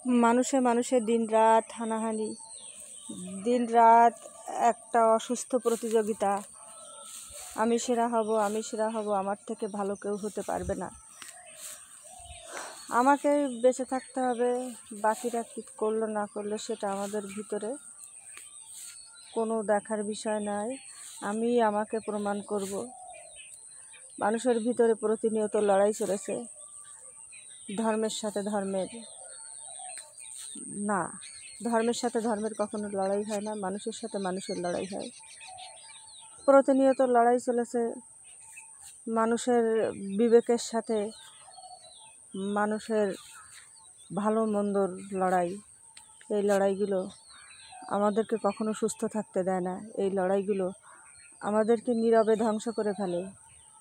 মানুষে মানুষে দিনরাত হানাহানি, দিনরাত একটা অসুস্থ প্রতিযোগিতা। আমি সেরা হব, আমি সেরা হব, আমার থেকে ভালো কেউ হতে পারবে না, আমাকে বেঁচে থাকতে হবে, বাকিরা কী করলো না করলো সেটা আমাদের ভিতরে কোনো দেখার বিষয় নয়। আমি আমাকে প্রমাণ করব। মানুষের ভিতরে প্রতিনিয়ত লড়াই চলেছে, ধর্মের সাথে ধর্মের না, ধর্মের সাথে ধর্মের কখনো লড়াই হয় না, মানুষের সাথে মানুষের লড়াই হয়। প্রতিনিয়ত লড়াই চলেছে মানুষের বিবেকের সাথে, মানুষের ভালো মন্দর লড়াই। এই লড়াইগুলো আমাদেরকে কখনো সুস্থ থাকতে দেয় না, এই লড়াইগুলো আমাদেরকে নীরবে ধ্বংস করে ফেলে।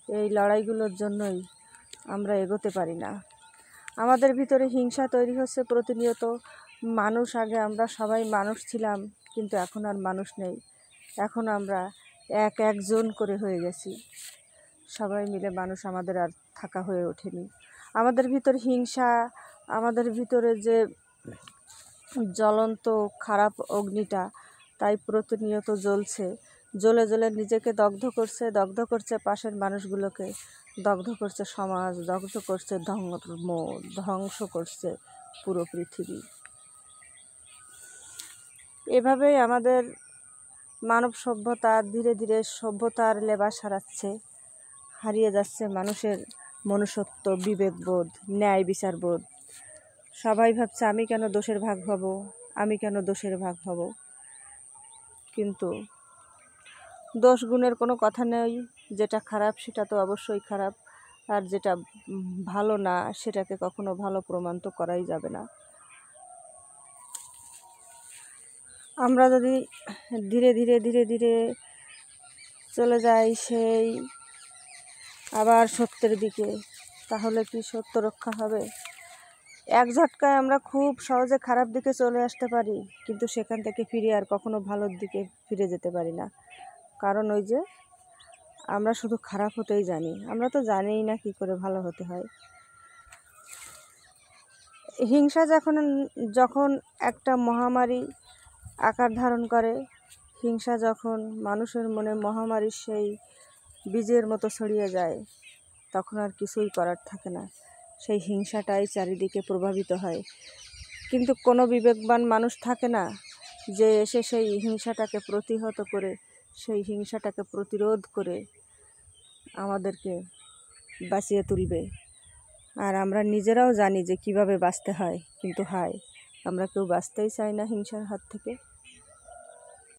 এই লড়াইগুলোর জন্যই আমরা এগোতে পারি না। আমাদের ভিতরে হিংসা তৈরি হচ্ছে প্রতিনিয়ত। মানুষ, আগে আমরা সবাই মানুষ ছিলাম, কিন্তু এখন আর মানুষ নেই। এখন আমরা একজন করে হয়ে গেছি, সবাই মিলে মানুষ আমাদের আর থাকা হয়ে ওঠেনি। আমাদের ভিতর হিংসা, আমাদের ভিতরে যে জ্বলন্ত খারাপ অগ্নিটা, তাই প্রতিনিয়ত জ্বলছে, জ্বলে জ্বলে নিজেকে দগ্ধ করছে পাশের মানুষগুলোকে, দগ্ধ করছে সমাজ, দগ্ধ করছে ধর্ম, ধ্বংস করছে পুরো পৃথিবী। এভাবেই আমাদের মানব সভ্যতা ধীরে ধীরে সভ্যতার লেবাস হারাচ্ছে, হারিয়ে যাচ্ছে মানুষের মনুষ্যত্ব, বিবেকবোধ, ন্যায় বিচারবোধ। সবাই ভাবছে আমি কেন দোষের ভাগ হব, আমি কেন দোষের ভাগ হব। কিন্তু দোষ গুণের কোনো কথা নেই। যেটা খারাপ সেটা তো অবশ্যই খারাপ, আর যেটা ভালো না সেটাকে কখনো ভালো প্রমাণ তো করাই যাবে না। আমরা যদি ধীরে ধীরে ধীরে ধীরে চলে যাই সেই আবার সত্যের দিকে, তাহলে কি সত্য রক্ষা হবে? এক ঝটকায় আমরা খুব সহজে খারাপ দিকে চলে আসতে পারি, কিন্তু সেখান থেকে ফিরে আর কখনো ভালোর দিকে ফিরে যেতে পারি না। কারণ ওই যে আমরা শুধু খারাপ হতেই জানি, আমরা তো জানিই না কি করে ভালো হতে হয়। হিংসা যখন একটা মহামারী আকার ধারণ করে, হিংসা যখন মানুষের মনে মহামারীর সেই বীজের মতো ছড়িয়ে যায়, তখন আর কিছুই করার থাকে না, সেই হিংসাটাই চারিদিকে প্রভাবিত হয়। কিন্তু কোনো বিবেকবান মানুষ থাকে না যে এসে সেই হিংসাটাকে প্রতিহত করে, সেই হিংসাটাকে প্রতিরোধ করে আমাদেরকে বাঁচিয়ে তুলবে। আর আমরা নিজেরাও জানি যে কিভাবে বাঁচতে হয়, কিন্তু আমরা কেউ বাঁচতেই চাই না হিংসার হাত থেকে।